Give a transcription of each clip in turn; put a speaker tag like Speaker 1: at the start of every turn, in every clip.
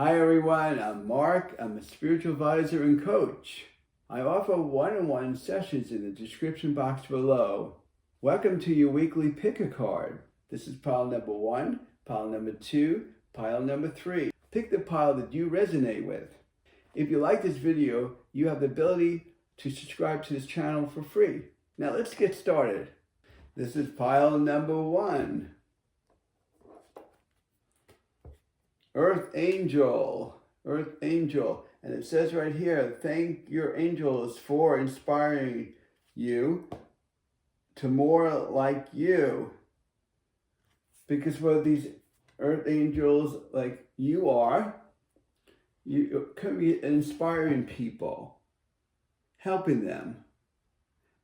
Speaker 1: Hi everyone, I'm Mark. I'm a spiritual advisor and coach. I offer one-on-one sessions in the description box below. Welcome to your weekly pick a card. This is pile number 1, pile number 2, pile number 3. Pick the pile that you resonate with. If you like this video, you have the ability to subscribe to this channel for free. Now let's get started. This is pile number 1. Earth Angel, and it says right here, thank your angels for inspiring you to more like you. Because what these Earth Angels like you are, you can be inspiring people, helping them,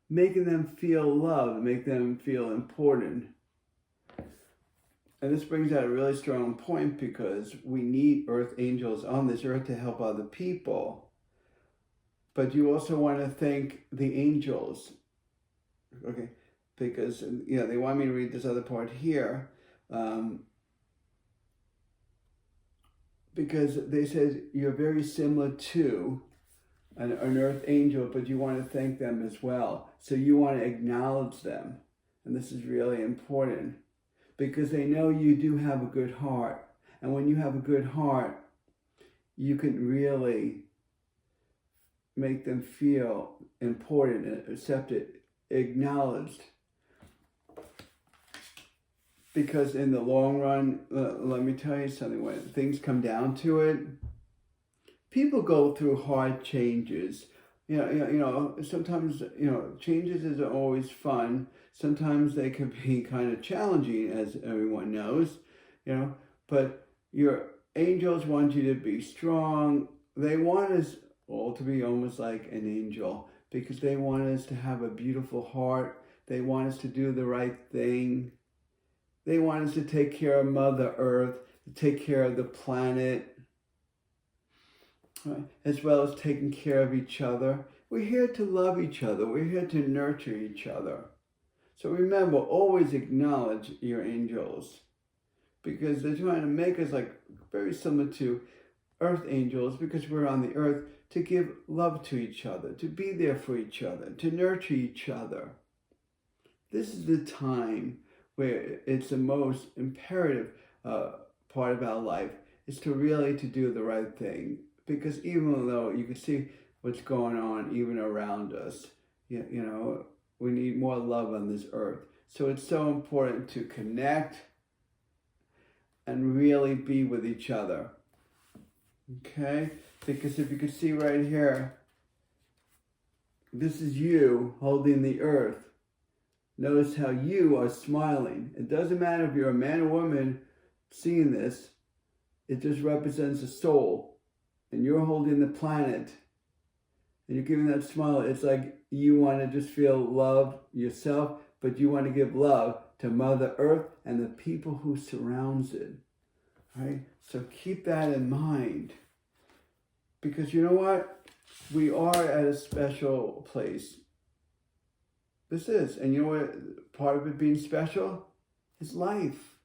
Speaker 1: making them feel loved, make them feel important. And this brings out a really strong point because we need Earth Angels on this earth to help other people. But you also want to thank the angels, okay? Because, they want me to read this other part here. Because they said you're very similar to an Earth Angel, but you want to thank them as well. So you want to acknowledge them. And this is really important. Because they know you do have a good heart. And when you have a good heart, you can really make them feel important, accepted, acknowledged. Because in the long run, let me tell you something, when things come down to it, people go through hard changes. Sometimes, changes isn't always fun. Sometimes they can be kind of challenging, as everyone knows, but your angels want you to be strong. They want us all to be almost like an angel because they want us to have a beautiful heart. They want us to do the right thing. They want us to take care of Mother Earth, to take care of the planet, as well as taking care of each other. We're here to love each other. We're here to nurture each other. So remember, always acknowledge your angels because they're trying to make us like very similar to Earth Angels because we're on the earth to give love to each other, to be there for each other, to nurture each other. This is the time where it's the most imperative part of our life is to really to do the right thing. Because even though you can see what's going on even around us, we need more love on this earth. So it's so important to connect and really be with each other. Okay? Because if you can see right here, this is you holding the earth. Notice how you are smiling. It doesn't matter if you're a man or woman seeing this. It just represents a soul. And you're holding the planet. And you're giving that smile. It's like you want to just feel love yourself, but you want to give love to Mother Earth and the people who surrounds it. Right? So keep that in mind. Because you know what? We are at a special place. This is. And you know what? Part of it being special is life.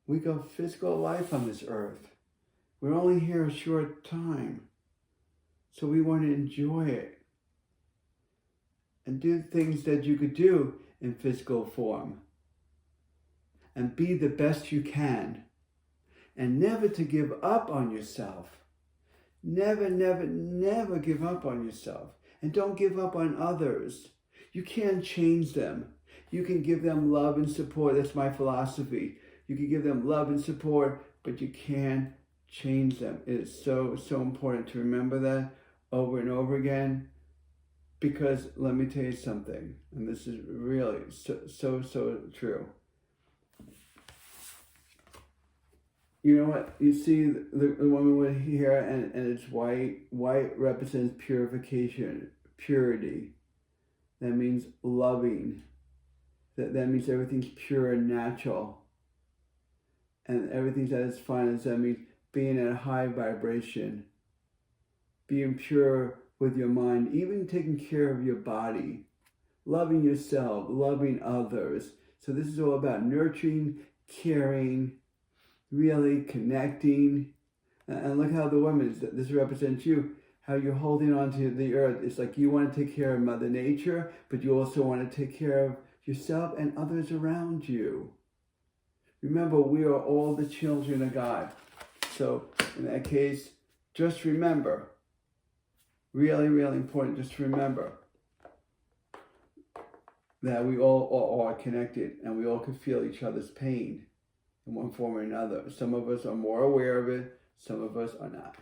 Speaker 1: We go physical life on this earth. We're only here a short time. So we want to enjoy it. And do things that you could do in physical form. And be the best you can. And never to give up on yourself. Never, never, never give up on yourself. And don't give up on others. You can't change them. You can give them love and support. That's my philosophy. You can give them love and support, but you can't change them. It is so important to remember that over and over again. Because let me tell you something, and this is really so true. You know what? You see the woman with hair and it's white. White represents purification, purity. That means loving. That means everything's pure and natural. And everything's at its finest. That means being at a high vibration. Being pure with your mind, even taking care of your body, loving yourself, loving others. So this is all about nurturing, caring, really connecting. And look how the woman, this represents you, how you're holding on to the earth. It's like you want to take care of Mother Nature, but you also want to take care of yourself and others around you. Remember, we are all the children of God. So in that case, just remember, really, really important, just remember that we all are connected and we all can feel each other's pain in one form or another. Some of us are more aware of it, some of us are not.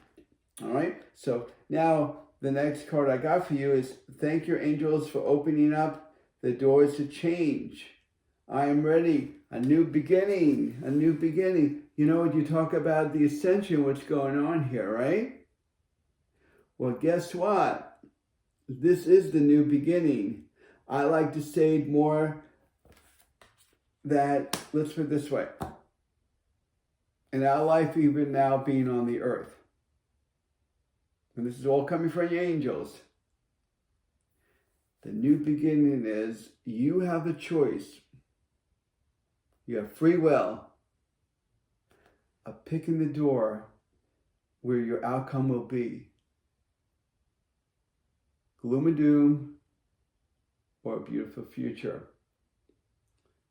Speaker 1: All right, so now the next card I got for you is thank your angels for opening up the doors to change. I am ready. A new beginning, a new beginning. You know, when you talk about the ascension, what's going on here, right? Well, guess what? This is the new beginning. I like to say more that, let's put it this way. In our life, even now being on the earth, and this is all coming from your angels, the new beginning is you have a choice. You have free will of picking the door where your outcome will be. Gloom and doom or a beautiful future.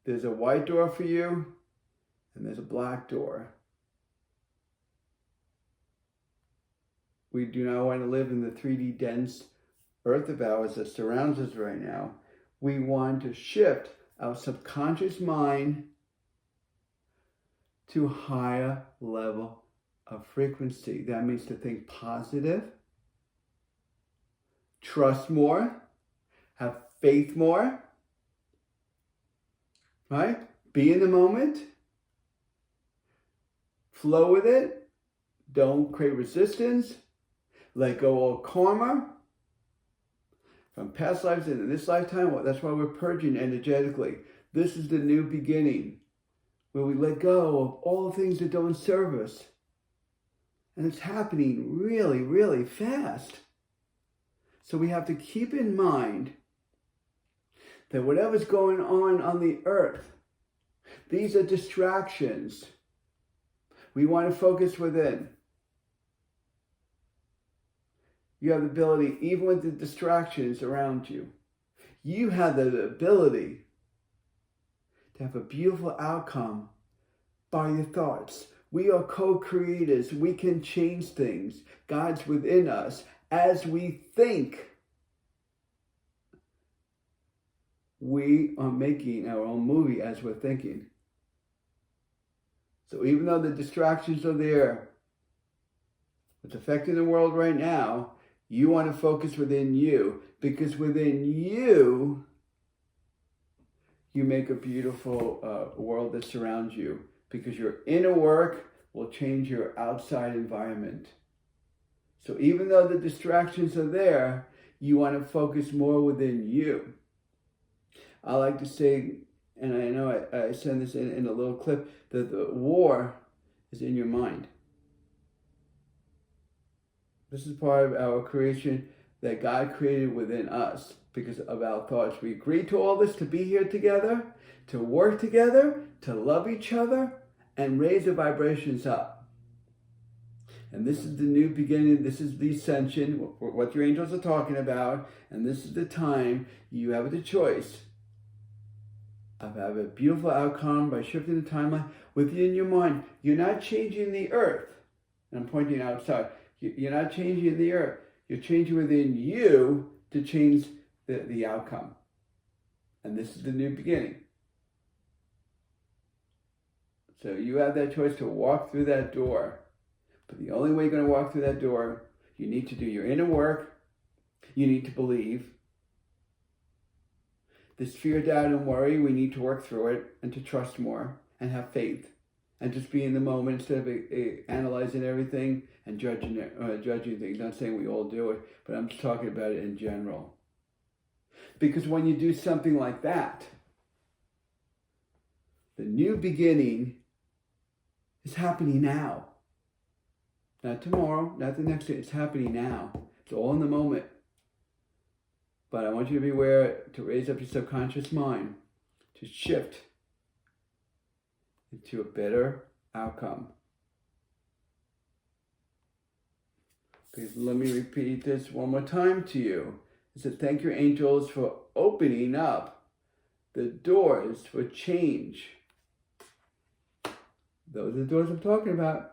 Speaker 1: There's a white door for you and there's a black door. We do not want to live in the 3D dense earth of ours that surrounds us right now. We want to shift our subconscious mind to a higher level of frequency. That means to think positive, trust more, have faith more, right? Be in the moment, flow with it, don't create resistance, let go of karma from past lives into this lifetime. Well, that's why we're purging energetically. This is the new beginning, where we let go of all things that don't serve us. And it's happening really, really fast. So we have to keep in mind that whatever's going on the earth, these are distractions. We want to focus within. You have the ability, even with the distractions around you, you have the ability to have a beautiful outcome by your thoughts. We are co-creators. We can change things. God's within us. As we think, we are making our own movie as we're thinking. So even though the distractions are there, it's affecting the world right now, you want to focus within you, because within you, you make a beautiful world that surrounds you, because your inner work will change your outside environment. So even though the distractions are there, you want to focus more within you. I like to say, and I know I send this in a little clip, that the war is in your mind. This is part of our creation that God created within us because of our thoughts. We agreed to all this to be here together, to work together, to love each other, and raise the vibrations up. And this is the new beginning. This is the ascension, what your angels are talking about. And this is the time you have the choice of having a beautiful outcome by shifting the timeline within your mind. You're not changing the earth. And I'm pointing outside. You're not changing the earth. You're changing within you to change the outcome. And this is the new beginning. So you have that choice to walk through that door. But the only way you're going to walk through that door, you need to do your inner work. You need to believe. This fear, doubt, and worry, we need to work through it and to trust more and have faith. And just be in the moment instead of analyzing everything and judging things. Not saying we all do it, but I'm just talking about it in general. Because when you do something like that, the new beginning is happening now. Not tomorrow, not the next day. It's happening now. It's all in the moment. But I want you to be aware to raise up your subconscious mind, to shift into a better outcome. Because let me repeat this one more time to you. I said, thank your angels for opening up the doors for change. Those are the doors I'm talking about.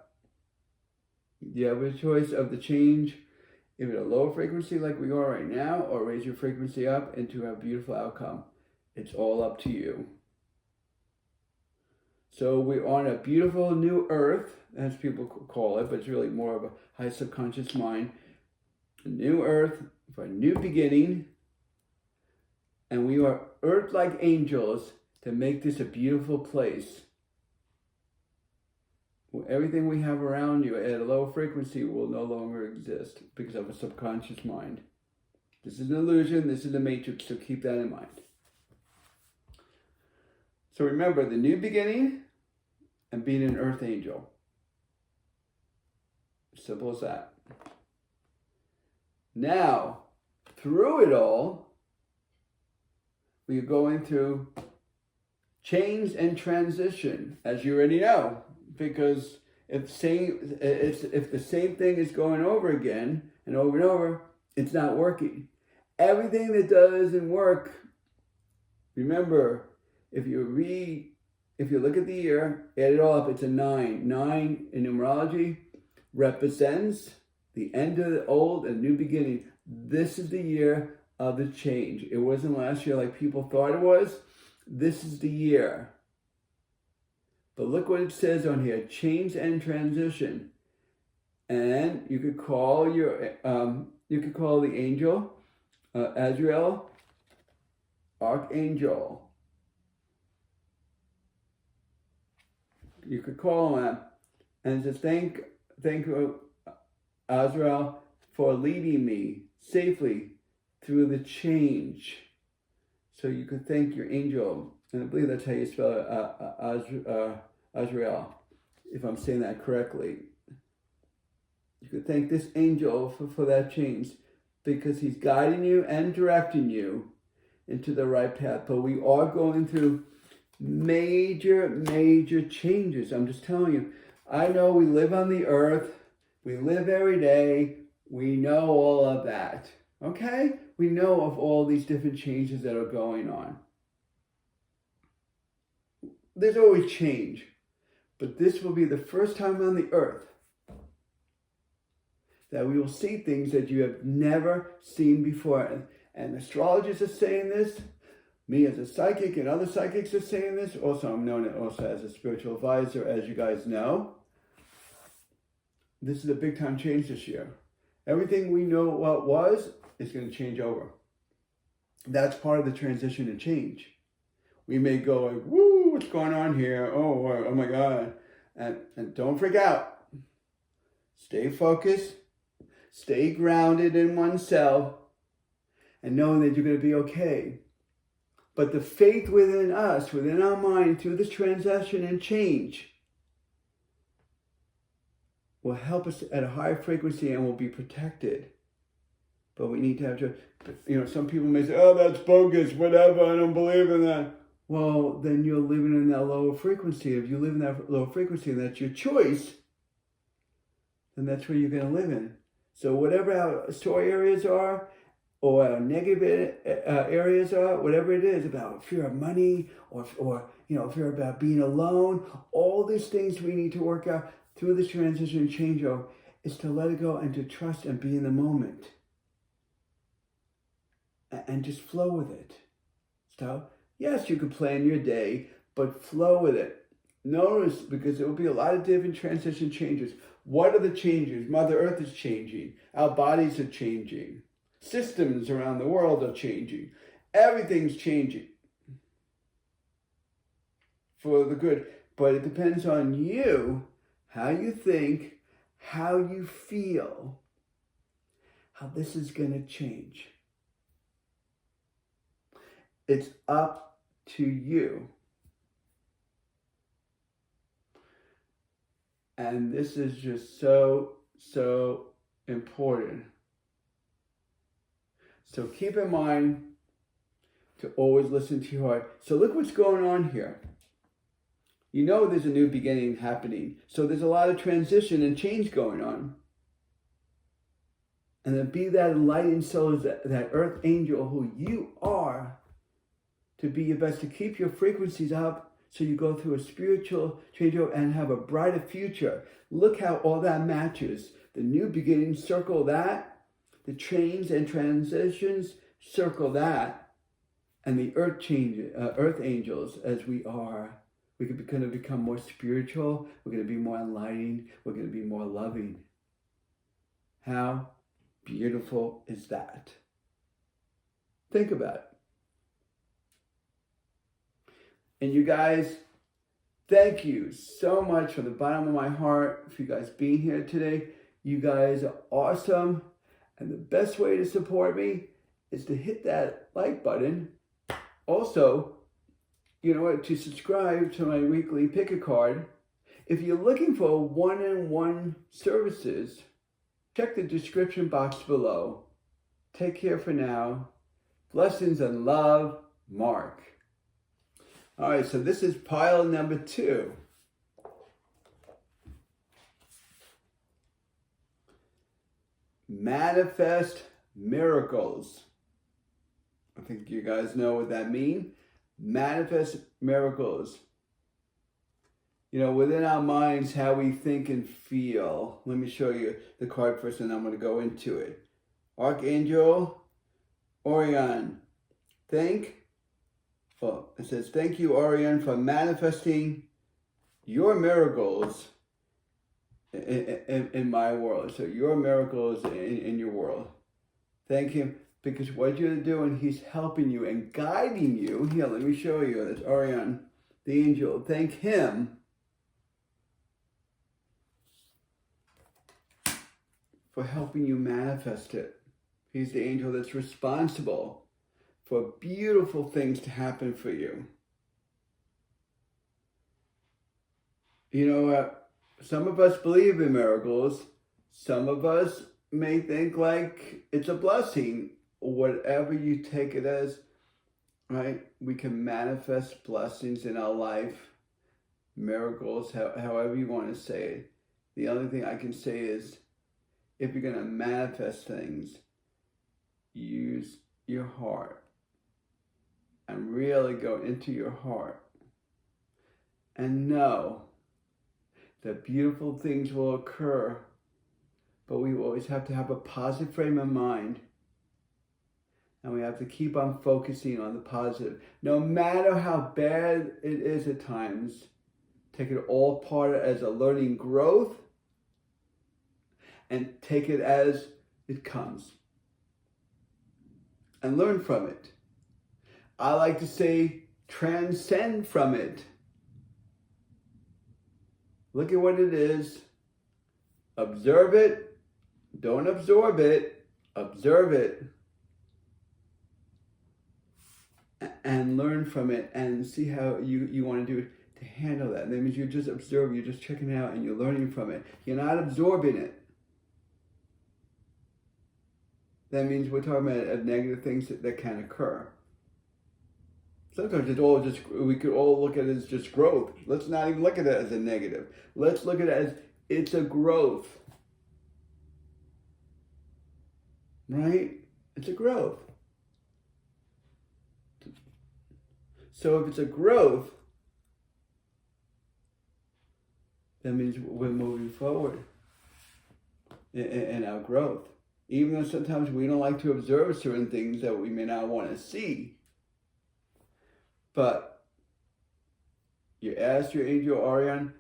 Speaker 1: You have a choice of the change, if it's a low frequency like we are right now, or raise your frequency up and to have a beautiful outcome. It's all up to you. So we're on a beautiful new earth, as people call it, but it's really more of a high subconscious mind. A new earth for a new beginning. And we are earth-like angels to make this a beautiful place. Everything we have around you at a low frequency will no longer exist because of a subconscious mind. This is an illusion, this is the matrix, so keep that in mind. So remember, the new beginning and being an earth angel. Simple as that. Now, through it all, we are going through change and transition, as you already know. Because if the same thing is going over again and over, it's not working. Everything that doesn't work, remember, if you look at the year, add it all up, it's a 9. 9 in numerology represents the end of the old and new beginning. This is the year of the change. It wasn't last year like people thought it was. This is the year. But look what it says on here, change and transition. And you could call the angel, Azrael, Archangel. You could call him and just thank you, Azrael, for leading me safely through the change. So you could thank your angel. And I believe that's how you spell it, Azrael, if I'm saying that correctly. You could thank this angel for that change, because he's guiding you and directing you into the right path. But we are going through major changes. I'm just telling you. I know we live on the earth. We live every day. We know all of that. Okay? We know of all these different changes that are going on. There's always change, but this will be the first time on the earth that we will see things that you have never seen before. And astrologers are saying this. Me as a psychic and other psychics are saying this. Also, I'm known also as a spiritual advisor, as you guys know. This is a big time change this year. Everything we know what was is going to change over. That's part of the transition and change. We may go like, woo, what's going on here? Oh my God. And don't freak out. Stay focused. Stay grounded in oneself. And knowing that you're going to be okay. But the faith within us, within our mind, through this transition and change, will help us at a high frequency and will be protected. But we need to have some people may say, oh, that's bogus, whatever, I don't believe in that. Well, then you're living in that lower frequency. If you live in that lower frequency and that's your choice, then that's where you're going to live in. So whatever our story areas are, or our negative areas are, whatever it is, about fear of money, or fear about being alone, all these things we need to work out through this transition and changeover is to let it go and to trust and be in the moment. And just flow with it. So, yes, you can plan your day, but flow with it. Notice, because there will be a lot of different transition changes. What are the changes? Mother Earth is changing. Our bodies are changing. Systems around the world are changing. Everything's changing for the good. But it depends on you, how you think, how you feel, how this is going to change. It's up to you. And this is just so important. So keep in mind to always listen to your heart. So look what's going on here. You know there's a new beginning happening. So there's a lot of transition and change going on. And then be that enlightened soul, that earth angel who you are, to be your best, to keep your frequencies up so you go through a spiritual change and have a brighter future. Look how all that matches. The new beginning, circle that. The change and transitions, circle that. And the earth angels, as we are, we're going to become more spiritual. We're going to be more enlightened. We're going to be more loving. How beautiful is that? Think about it. And you guys, thank you so much from the bottom of my heart for you guys being here today. You guys are awesome. And the best way to support me is to hit that like button. Also, you know what, to subscribe to my weekly pick a card. If you're looking for one-on-one services, check the description box below. Take care for now. Blessings and love, Mark. All right, so this is pile number 2. Manifest miracles. I think you guys know what that means. Manifest miracles. You know, within our minds, how we think and feel. Let me show you the card first, and I'm going to go into it. Archangel Orion. It says, thank you, Orion, for manifesting your miracles in my world. So your miracles in your world. Thank him, because what you're doing, he's helping you and guiding you. Here, let me show you. That's Orion, the angel. Thank him for helping you manifest it. He's the angel that's responsible for beautiful things to happen for you. You know what? Some of us believe in miracles. Some of us may think like it's a blessing. Whatever you take it as, right? We can manifest blessings in our life, miracles, however you want to say it. The only thing I can say is, if you're going to manifest things, use your heart and really go into your heart and know that beautiful things will occur, but we always have to have a positive frame of mind, and we have to keep on focusing on the positive. No matter how bad it is at times, take it all part as a learning growth and take it as it comes and learn from it. I like to say, transcend from it. Look at what it is. Observe it. Don't absorb it. Observe it. And learn from it and see how you want to do it to handle that. That means you're just observing, you're just checking it out and you're learning from it. You're not absorbing it. That means we're talking about negative things that can occur. Sometimes it's all just, we could all look at it as just growth. Let's not even look at it as a negative. Let's look at it as it's a growth. Right? It's a growth. So if it's a growth, that means we're moving forward in our growth. Even though sometimes we don't like to observe certain things that we may not want to see. But you ask your angel Orion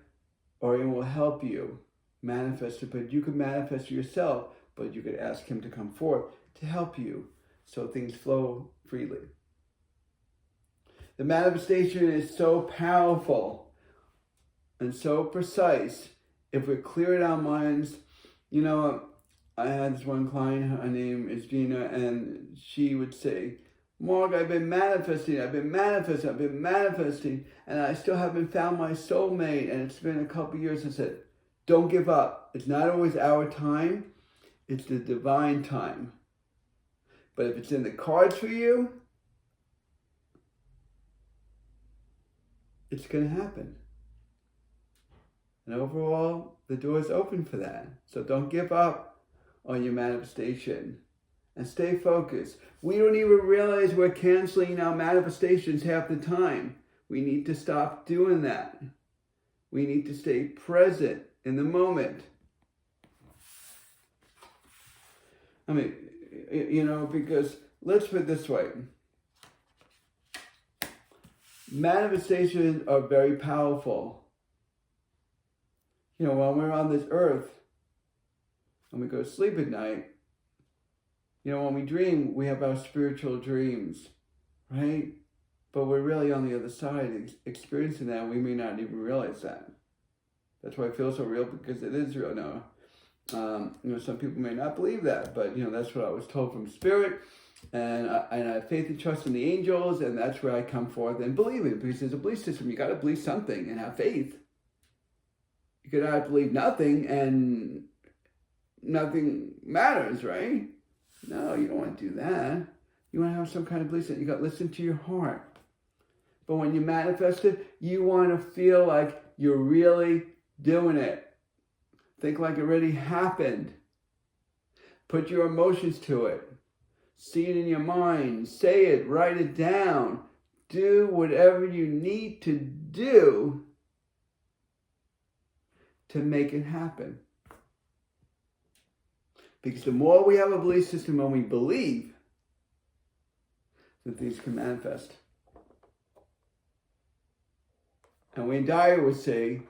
Speaker 1: will help you manifest it. But you can manifest it yourself, but you could ask him to come forth to help you so things flow freely. The manifestation is so powerful and so precise if we clear it our minds. You know, I had this one client, her name is Gina, and she would say, Mark, I've been manifesting, and I still haven't found my soulmate, and it's been a couple years. I said, don't give up. It's not always our time, it's the divine time. But if it's in the cards for you, it's going to happen. And overall, the door is open for that. So don't give up on your manifestation and stay focused. We don't even realize we're canceling our manifestations half the time. We need to stop doing that. We need to stay present in the moment. I mean, because let's put it this way. Manifestations are very powerful. When we're on this earth, when we go to sleep at night, when we dream, we have our spiritual dreams, right? But we're really on the other side experiencing that, and we may not even realize that. That's why it feels so real, because it is real now. Some people may not believe that, but that's what I was told from Spirit, and I have faith and trust in the angels, and that's where I come forth and believe it, because there's a belief system. You got to believe something and have faith. You could not believe nothing, and nothing matters, right? No, you don't want to do that. You want to have some kind of belief that you got to listen to your heart. But when you manifest it, you want to feel like you're really doing it. Think like it already happened. Put your emotions to it. See it in your mind. Say it. Write it down. Do whatever you need to do to make it happen. Because the more we have a belief system when we believe, that things can manifest. And Wayne Dyer would say,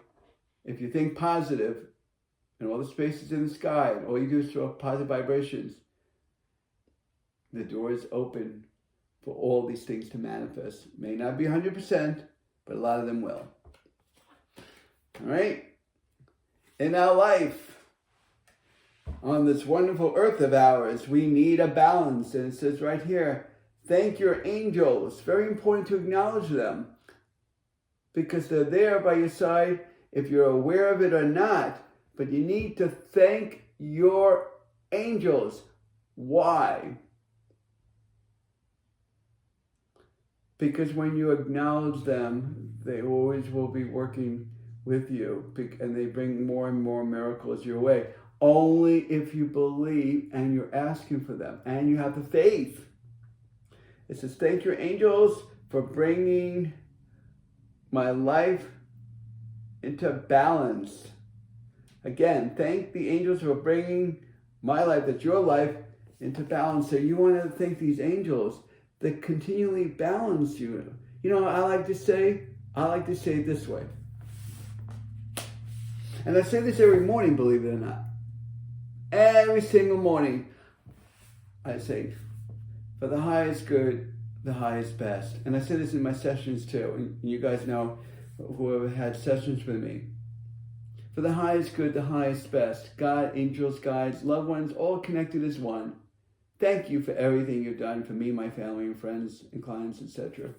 Speaker 1: if you think positive, and all the spaces in the sky, and all you do is throw positive vibrations, the door is open for all these things to manifest. May not be 100%, but a lot of them will. All right? In our life, on this wonderful earth of ours, we need a balance. And it says right here, thank your angels. Very important to acknowledge them, because they're there by your side, if you're aware of it or not. But you need to thank your angels. Why? Because when you acknowledge them, they always will be working with you, and they bring more and more miracles your way. Only if you believe and you're asking for them and you have the faith. It says, thank your angels for bringing my life into balance. Again, thank the angels for bringing my life, that's your life, into balance. So you want to thank these angels that continually balance you. I like to say it this way. And I say this every morning, believe it or not. Every single morning, I say, for the highest good, the highest best. And I say this in my sessions too. And you guys know, whoever had sessions with me. For the highest good, the highest best. God, angels, guides, loved ones, all connected as one. Thank you for everything you've done for me, my family, and friends, and clients, etc.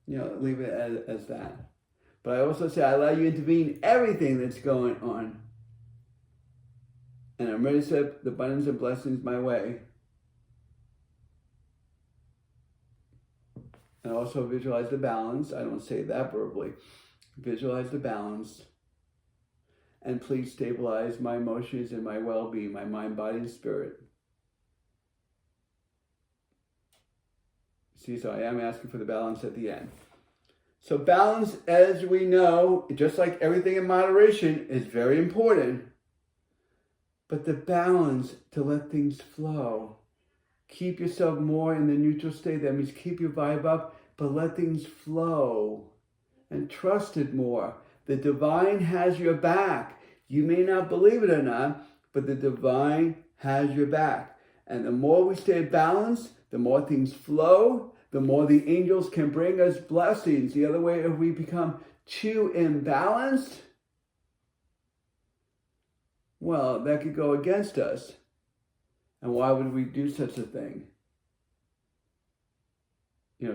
Speaker 1: Leave it as that. But I also say, I allow you to intervene in everything that's going on. And I'm ready to set the abundance of blessings my way. And also visualize the balance. I don't say that verbally. Visualize the balance. And please stabilize my emotions and my well-being, my mind, body, and spirit. See, so I am asking for the balance at the end. So balance, as we know, just like everything in moderation, is very important. But the balance to let things flow. Keep yourself more in the neutral state. That means keep your vibe up, but let things flow. And trust it more. The divine has your back. You may not believe it or not, but the divine has your back. And the more we stay balanced, the more things flow, the more the angels can bring us blessings. The other way, if we become too imbalanced, well, that could go against us. And why would we do such a thing?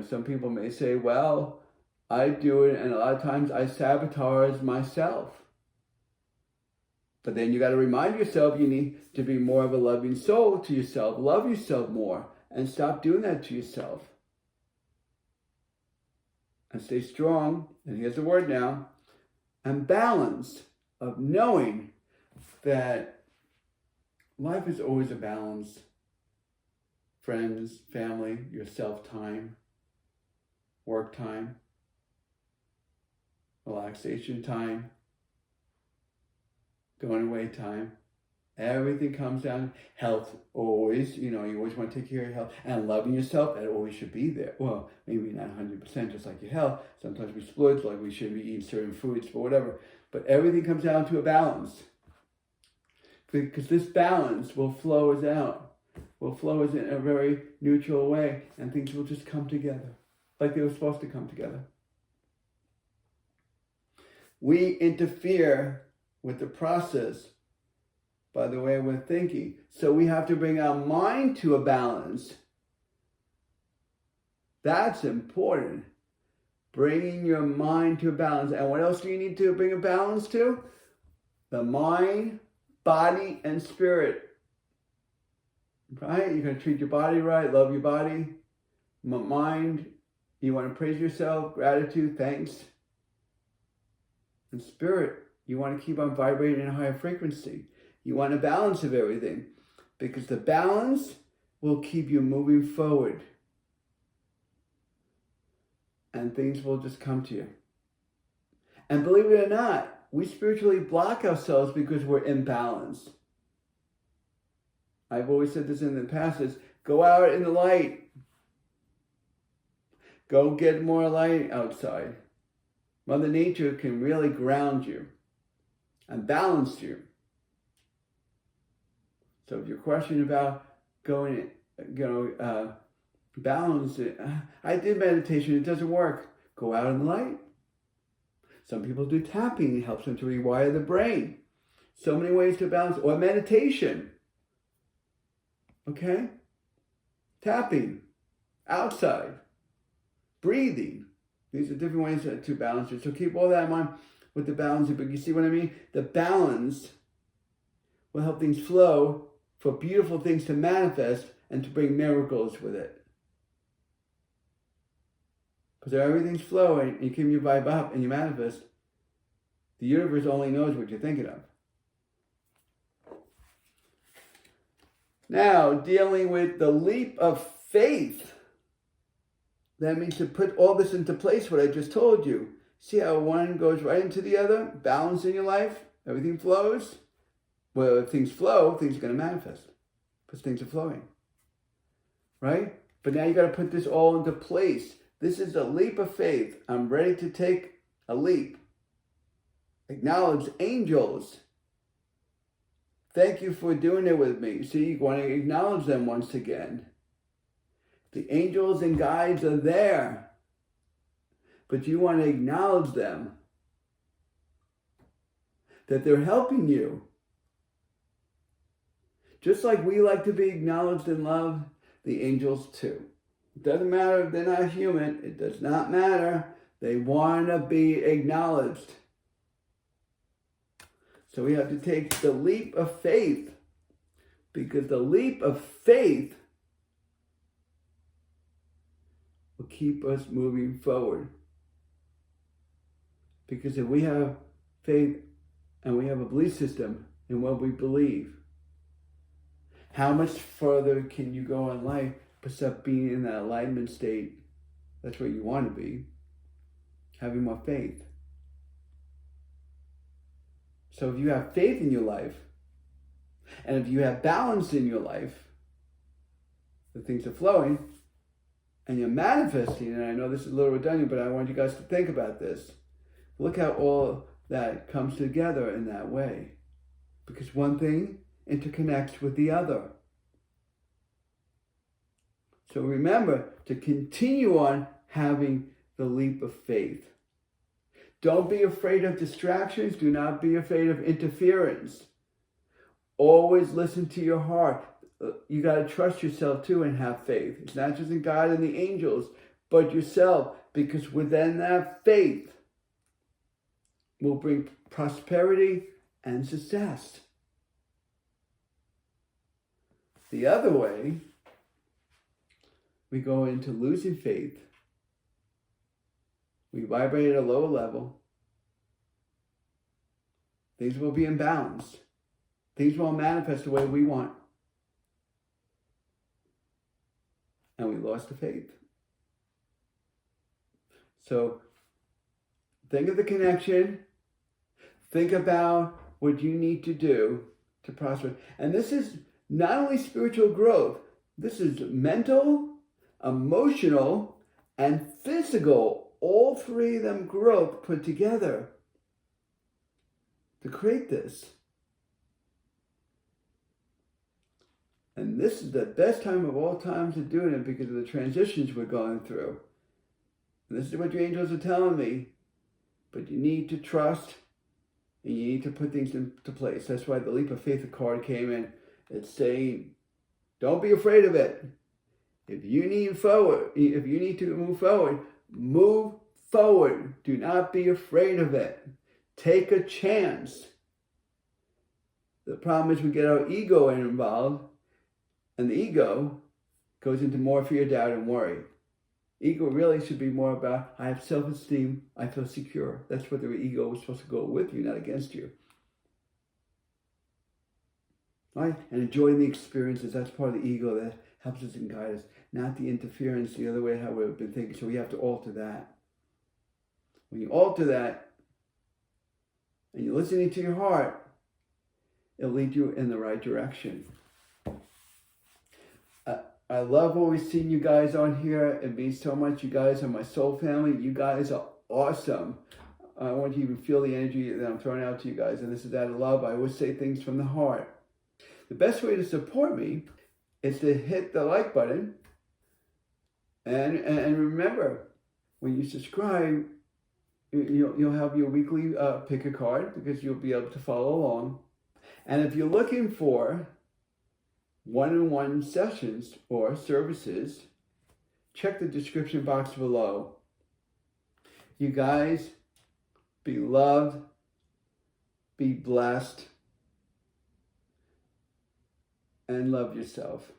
Speaker 1: Some people may say, well, I do it, and a lot of times I sabotage myself. But then you got to remind yourself you need to be more of a loving soul to yourself. Love yourself more and stop doing that to yourself. And stay strong, and here's the word now, and balanced. of knowing that life is always a balance. Friends, family, yourself time, work time, relaxation time, going away time. Everything comes down. Health, always, you always want to take care of your health. And loving yourself, that always should be there. Well, maybe not 100%, just like your health. Sometimes we splurge, like we shouldn't be eating certain foods, but whatever. But everything comes down to a balance. Because this balance will flow us out. Will flow us in a very neutral way. And things will just come together. Like they were supposed to come together. We interfere with the process by the way we're thinking. So we have to bring our mind to a balance. That's important. Bringing your mind to a balance. And what else do you need to bring a balance to? The mind, body, and spirit. Right? You're going to treat your body right, love your body. Mind, you want to praise yourself, gratitude, thanks. And spirit, you want to keep on vibrating in a higher frequency. You want a balance of everything, because the balance will keep you moving forward. And things will just come to you. And believe it or not, we spiritually block ourselves because we're imbalanced. I've always said this in the past, is go out in the light. Go get more light outside. Mother Nature can really ground you and balance you. So if you're questioning about going, balance it. I did meditation, it doesn't work. Go out in the light. Some people do tapping, it helps them to rewire the brain. So many ways to balance, or meditation. Okay? Tapping, outside, breathing. These are different ways to balance it. So keep all that in mind with the balance. But you see what I mean? The balance will help things flow for beautiful things to manifest and to bring miracles with it. Because if everything's flowing and you keep your vibe up and you manifest, the universe only knows what you're thinking of. Now, dealing with the leap of faith. That means to put all this into place, what I just told you. See how one goes right into the other? Balance in your life. Everything flows. Well, if things flow, things are going to manifest. Because things are flowing. Right? But now you got to put this all into place. This is a leap of faith. I'm ready to take a leap. Acknowledge angels. Thank you for doing it with me. See, you want to acknowledge them once again. The angels and guides are there. But you want to acknowledge them. That they're helping you. Just like we like to be acknowledged and loved, the angels too. It doesn't matter if they're not human. It does not matter. They want to be acknowledged. So we have to take the leap of faith. Because the leap of faith will keep us moving forward. Because if we have faith and we have a belief system in what we believe, how much further can you go in life except being in that alignment state? That's where you want to be. Having more faith. So if you have faith in your life, and if you have balance in your life, the things are flowing, and you're manifesting, and I know this is a little redundant, but I want you guys to think about this. Look how all that comes together in that way. Because one thing interconnects with the other. So remember to continue on having the leap of faith. Don't be afraid of distractions. Do not be afraid of interference. Always listen to your heart. You got to trust yourself too and have faith. It's not just in God and the angels, but yourself. Because within that faith will bring prosperity and success. The other way, we go into losing faith. We vibrate at a lower level. things will be imbalanced. Things won't manifest the way we want. And we lost the faith. So think of the connection. Think about what you need to do to prosper. And this is not only spiritual growth, this is mental, emotional, and physical. All three of them growth put together to create this. And this is the best time of all times to do it because of the transitions we're going through. And this is what your angels are telling me. But you need to trust and you need to put things into place. That's why the leap of faith card came in. It's saying, don't be afraid of it. If you need to move forward, move forward. Do not be afraid of it. Take a chance. The problem is we get our ego involved, and the ego goes into more fear, doubt, and worry. Ego really should be more about, I have self-esteem, I feel secure. That's what the ego is supposed to go with you, not against you. Right? And enjoying the experiences, that's part of the ego that helps us and guide us, not the interference, the other way how we've been thinking. So we have to alter that. When you alter that, and you're listening to your heart, it'll lead you in the right direction. I love always seeing you guys on here. It means so much. You guys are my soul family. You guys are awesome. I want you to even feel the energy that I'm throwing out to you guys. And this is out of love. I always say things from the heart. The best way to support me is to hit the like button. And remember, when you subscribe, you'll have your weekly pick a card because you'll be able to follow along. And if you're looking for one-on-one sessions or services, check the description box below. You guys, be loved, be blessed, and love yourself.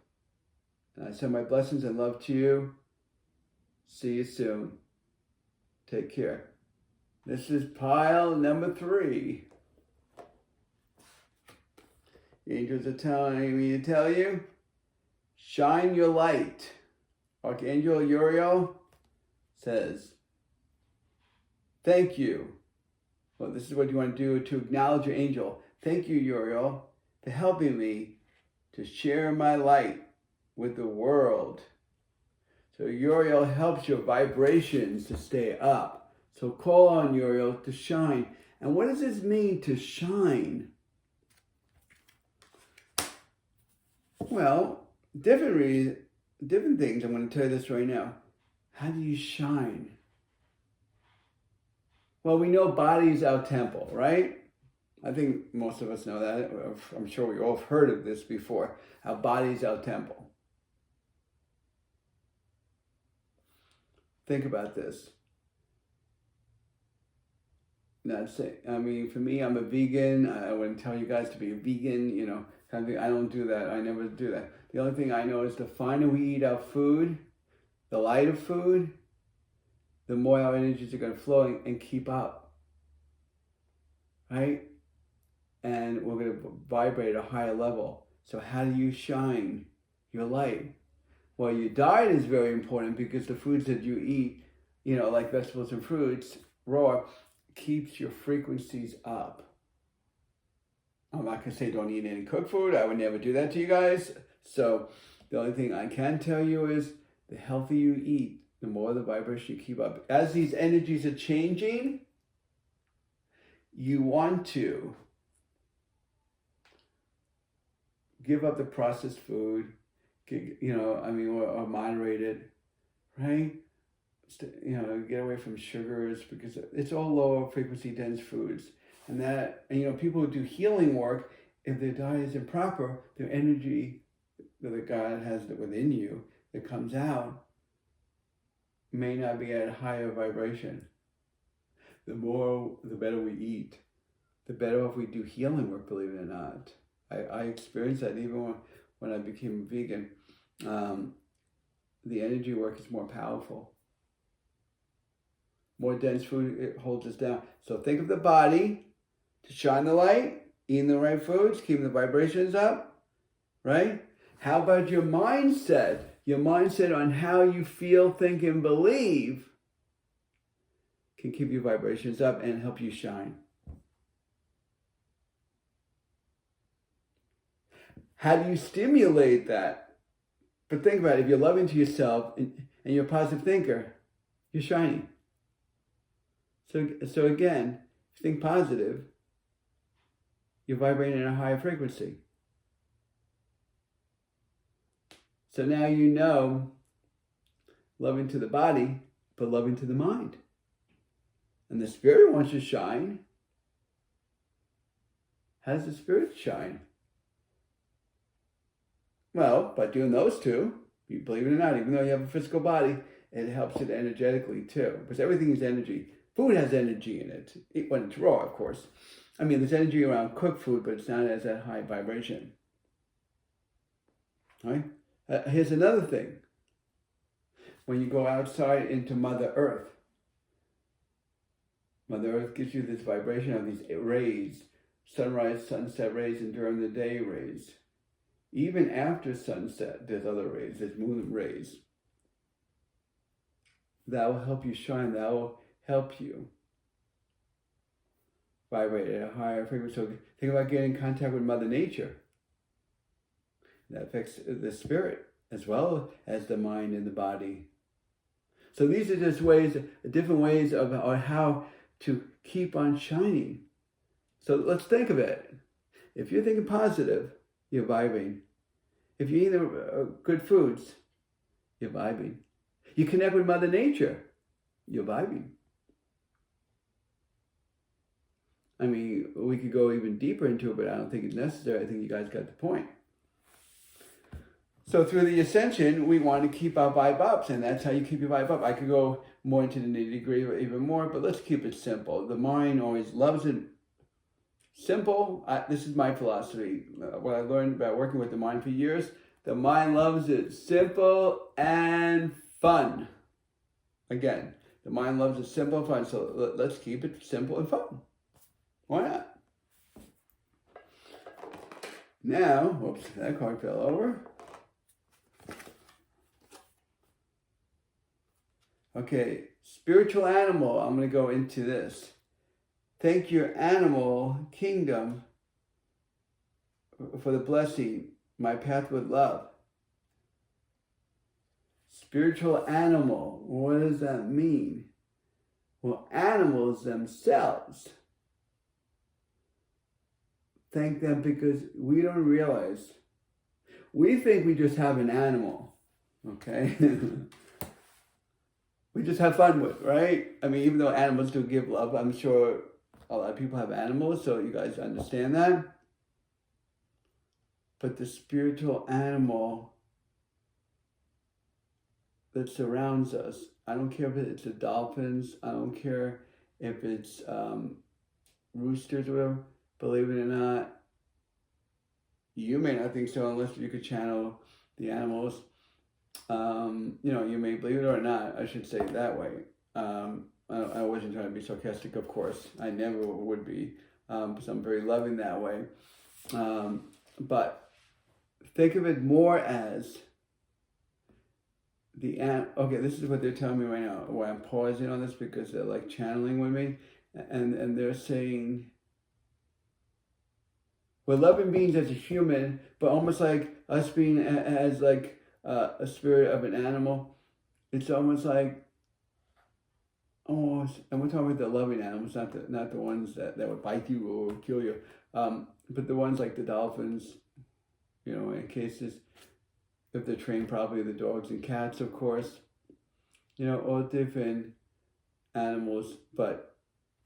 Speaker 1: And I send my blessings and love to you. See you soon. Take care. This is pile number 3. The angels are telling me to tell you, shine your light. Archangel Uriel says, thank you. Well, this is what you want to do to acknowledge your angel. Thank you, Uriel, for helping me to share my light with the world. So Uriel helps your vibrations to stay up. So call on Uriel to shine. And what does this mean, to shine? Well, different things. I'm going to tell you this right now. How do you shine? Well, we know body is our temple, right? I think most of us know that. I'm sure we all have heard of this before. Our body is our temple. Think about this. For me, I'm a vegan. I wouldn't tell you guys to be a vegan, kind of thing. I don't do that. I never do that. The only thing I know is the finer we eat our food, the lighter food, the more our energies are going to flow and keep up. Right? And we're going to vibrate at a higher level. So how do you shine your light? Well, your diet is very important because the foods that you eat, like vegetables and fruits, raw, keeps your frequencies up. I'm not going to say don't eat any cooked food. I would never do that to you guys. So the only thing I can tell you is the healthier you eat, the more the vibration you keep up. As these energies are changing, you want to give up the processed food, or moderate it, right? Get away from sugars because it's all lower frequency dense foods. And people who do healing work, if their diet is improper, their energy that God has within you that comes out may not be at a higher vibration. The better we eat, the better if we do healing work, believe it or not. I experienced that even when I became a vegan. The energy work is more powerful. More dense food, it holds us down. So think of the body, To shine the light, eating the right foods, keeping the vibrations up, right? How about your mindset? Your mindset on how you feel, think, and believe can keep your vibrations up and help you shine. How do you stimulate that? But think about it. If you're loving to yourself and you're a positive thinker, you're shining. So again, if you think positive, you're vibrating at a higher frequency. So now you know loving to the body, but loving to the mind. And the spirit wants to shine. How does the spirit shine? Well, by doing those two, you believe it or not, even though you have a physical body, it helps it energetically too. Because everything is energy. Food has energy in it, when it's raw, of course. I mean, there's energy around cooked food, but it's not as that high vibration. All right? Here's another thing. When you go outside into Mother Earth, Mother Earth gives you this vibration of these rays, sunrise, sunset rays, and during the day rays. Even after sunset, there's other rays, there's moon rays. That will help you shine, that will help you vibrate at a higher frequency. So think about getting in contact with Mother Nature. That affects the spirit as well as the mind and the body. So these are just ways, different ways of how to keep on shining. So let's think of it. If you're thinking positive, you're vibing. If you eat good foods, you're vibing. You connect with Mother Nature, you're vibing. I mean, we could go even deeper into it, but I don't think it's necessary. I think you guys got the point. So through the ascension, we want to keep our vibe up, and that's how you keep your vibe up. I could go more into the nitty-gritty or even more, but let's keep it simple. The mind always loves it simple. This is my philosophy. What I learned about working with the mind for years, the mind loves it simple and fun. Again, the mind loves it simple and fun, so let's keep it simple and fun. Why not? Now, whoops, that card fell over. Okay, spiritual animal, I'm going to go into this. Thank your animal kingdom for the blessing, my path with love. Spiritual animal, what does that mean? Well, animals themselves, thank them because we don't realize. We think we just have an animal, okay? We just have fun with, right? I mean, even though animals do give love, I'm sure a lot of people have animals, so you guys understand that. But the spiritual animal that surrounds us, I don't care if it's the dolphins, I don't care if it's roosters or whatever, believe it or not, you may not think so unless you could channel the animals. You may believe it or not, I should say it that way. I wasn't trying to be sarcastic, of course. I never would be, because I'm very loving that way. But think of it more as okay, this is what they're telling me right now. Why I'm pausing on this, because they're like channeling with me, and they're saying we're loving beings as a human, but almost like us being as like a spirit of an animal. It's almost like and we're talking about the loving animals, not the ones that would bite you or kill you, but the ones like the dolphins, in cases, if they're trained properly, the dogs and cats, of course, all different animals, but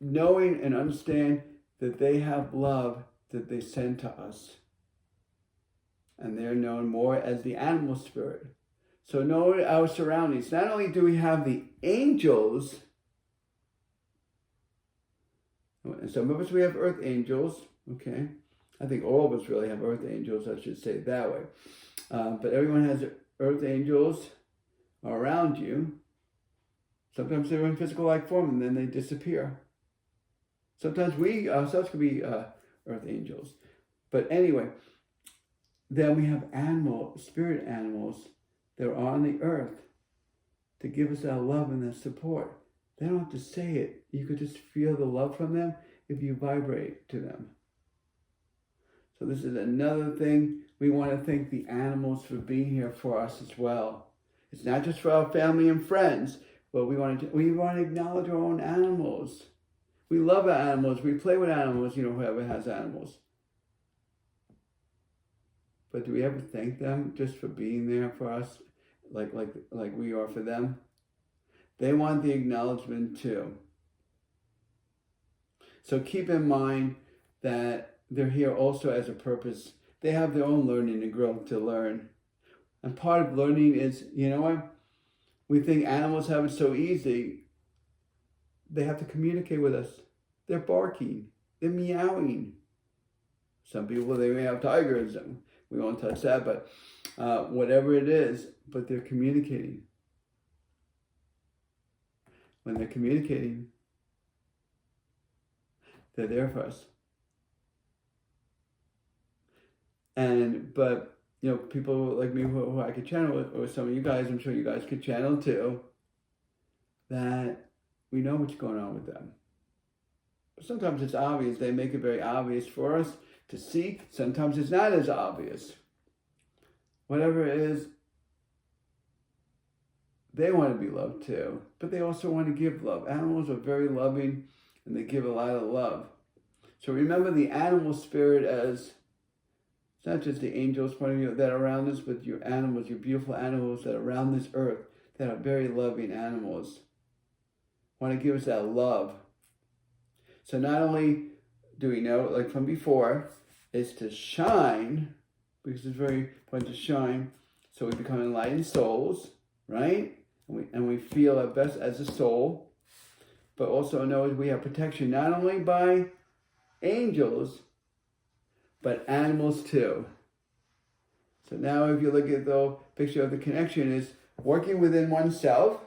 Speaker 1: knowing and understand that they have love that they send to us. And they're known more as the animal spirit. So knowing our surroundings, not only do we have the angels, and some of us, we have earth angels, okay? I think all of us really have earth angels, I should say it that way. But everyone has earth angels around you. Sometimes they're in physical-like form and then they disappear. Sometimes we ourselves could be earth angels. But anyway, then we have spirit animals that are on the earth to give us that love and that support. They don't have to say it. You could just feel the love from them if you vibrate to them. So this is another thing. We want to thank the animals for being here for us as well. It's not just for our family and friends, but we want to acknowledge our own animals. We love our animals. We play with animals, whoever has animals. But do we ever thank them just for being there for us, like we are for them? They want the acknowledgement too. So keep in mind that they're here also as a purpose. They have their own learning and growth to learn. And part of learning is, we think animals have it so easy. They have to communicate with us. They're barking. They're meowing. Some people, they may have tigers. We won't touch that, but whatever it is, but they're communicating. When they're communicating, they're there for us. But people like me who I could channel, or some of you guys, I'm sure you guys could channel too, that we know what's going on with them. But sometimes it's obvious. They make it very obvious for us to see. Sometimes it's not as obvious. Whatever it is, they want to be loved too, but they also want to give love. Animals are very loving, and they give a lot of love. So remember the animal spirit as, it's not just the angels point of view that are around us, but your animals, your beautiful animals that are around this earth, that are very loving animals, want to give us that love. So not only do we know, like from before, is to shine, because it's very important to shine, so we become enlightened souls, right? And we feel our best as a soul, but also know we have protection not only by angels, but animals too. So now if you look at the picture of the connection is working within oneself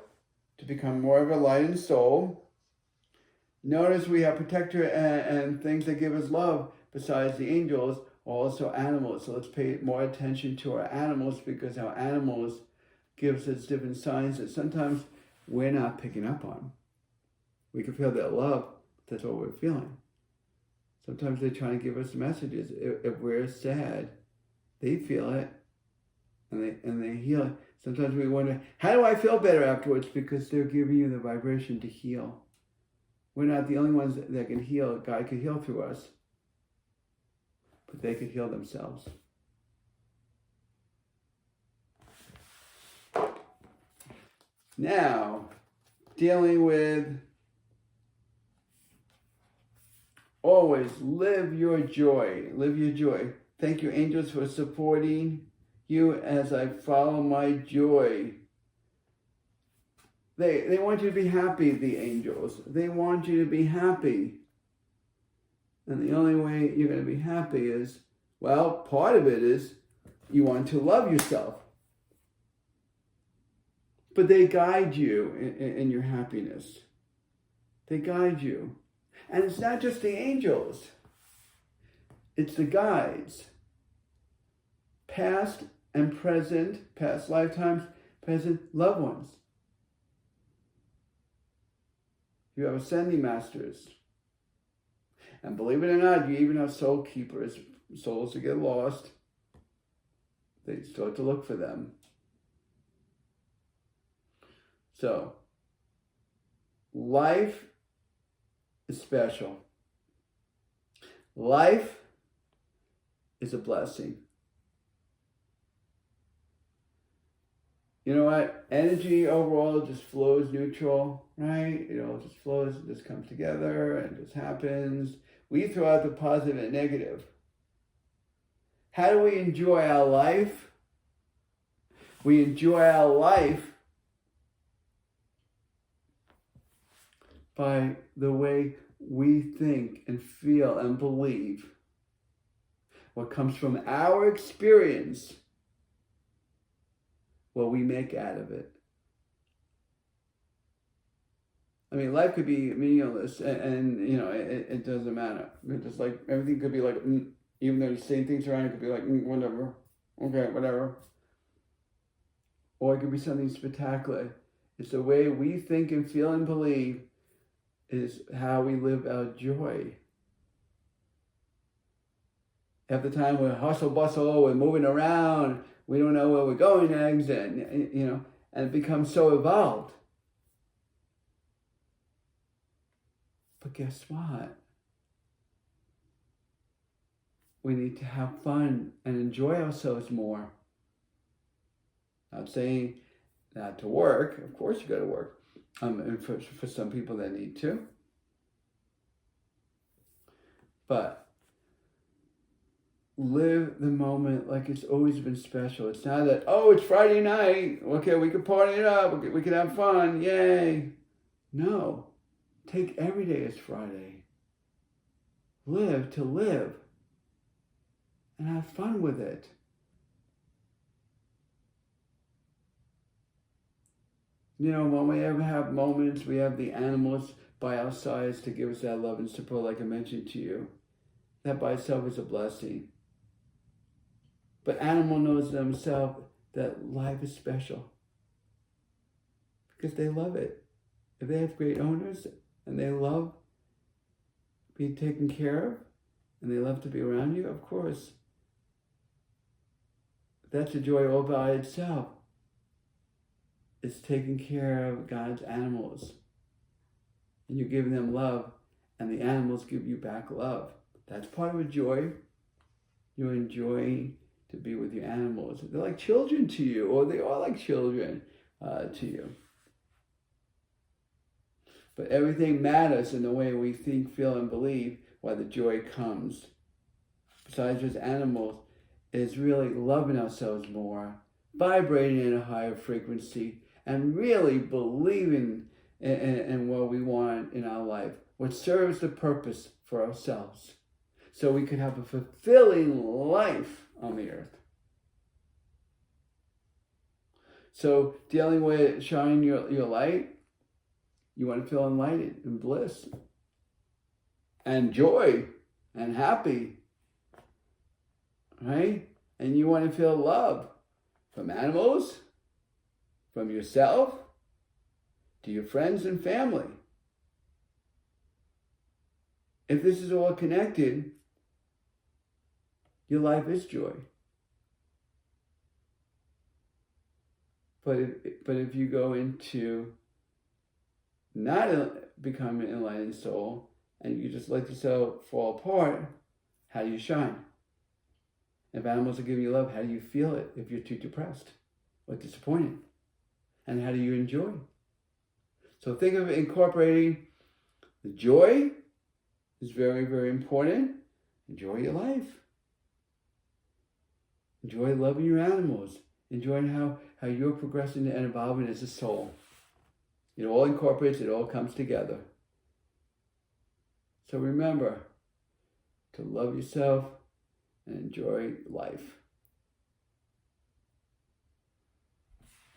Speaker 1: to become more of a enlightened soul. Notice we have protector and things that give us love besides the angels, also animals. So let's pay more attention to our animals, because our animals gives us different signs that sometimes we're not picking up on. We can feel that love. That's what we're feeling. Sometimes they're trying to give us messages. If we're sad, they feel it, and they heal it. Sometimes we wonder, how do I feel better afterwards? Because they're giving you the vibration to heal. We're not the only ones that can heal. God could heal through us, but they could heal themselves. Now, dealing with always live your joy. Live your joy. Thank you, angels, for supporting you as I follow my joy. They want you to be happy, the angels. They want you to be happy. And the only way you're going to be happy is, well, part of it is you want to love yourself. But they guide you in your happiness. They guide you. And it's not just the angels. It's the guides. Past and present, past lifetimes, present loved ones. You have ascending masters. And believe it or not, you even have soul keepers, souls that get lost. They start to look for them. So, life is special. Life is a blessing. You know what? Energy overall just flows neutral, right? It all just flows, it just comes together and just happens. We throw out the positive and negative. How do we enjoy our life? We enjoy our life by the way we think and feel and believe. What comes from our experience, what we make out of it. I mean, life could be meaningless, and you know, it doesn't matter. It's just like everything could be like, even though you're saying things around, it could be like, whatever, okay, whatever. Or it could be something spectacular. It's the way we think and feel and believe is how we live our joy. Half the time we're hustle bustle, we're moving around, we don't know where we're going next, and you know, and it becomes so evolved. But guess what? We need to have fun and enjoy ourselves more. I'm saying not to work. Of course you got to work. And for some people that need to. But live the moment like it's always been special. It's not that, oh, it's Friday night. Okay, we can party it up. We can have fun. Yay. No. Take every day as Friday. Live to live. And have fun with it. You know, when we ever have moments, we have the animals by our sides to give us that love and support, like I mentioned to you. That by itself is a blessing. But animal knows themselves that life is special. Because they love it. If they have great owners and they love being taken care of and they love to be around you, of course, that's a joy all by itself. It's taking care of God's animals. And you're giving them love, and the animals give you back love. That's part of a joy. You're enjoying to be with your animals. They're like children to you, or they are like children to you. But everything matters in the way we think, feel, and believe why the joy comes. Besides just animals, is really loving ourselves more, vibrating in a higher frequency, and really believing in what we want in our life, what serves the purpose for ourselves, so we could have a fulfilling life on the earth. So dealing with shining your light, you want to feel enlightened and bliss and joy and happy, right? And you want to feel love from animals, from yourself, to your friends and family. If this is all connected, your life is joy. But if you go into not becoming an enlightened soul, and you just let yourself fall apart, how do you shine? If animals are giving you love, how do you feel it if you're too depressed or disappointed? And how do you enjoy? So think of incorporating the joy is very, very important. Enjoy your life. Enjoy loving your animals. Enjoying how you're progressing and evolving as a soul. It all incorporates, it all comes together. So remember to love yourself and enjoy life.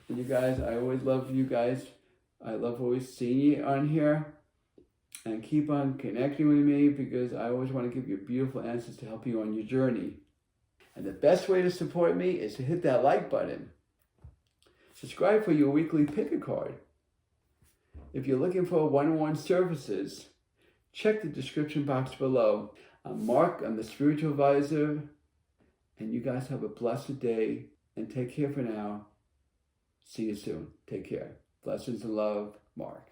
Speaker 1: And you guys, I always love you guys. I love always seeing you on here. And keep on connecting with me, because I always want to give you beautiful answers to help you on your journey. And the best way to support me is to hit that like button. Subscribe for your weekly pick a card. If you're looking for one-on-one services, check the description box below. I'm Mark, I'm the spiritual advisor, and you guys have a blessed day, and take care for now. See you soon. Take care. Blessings and love, Mark.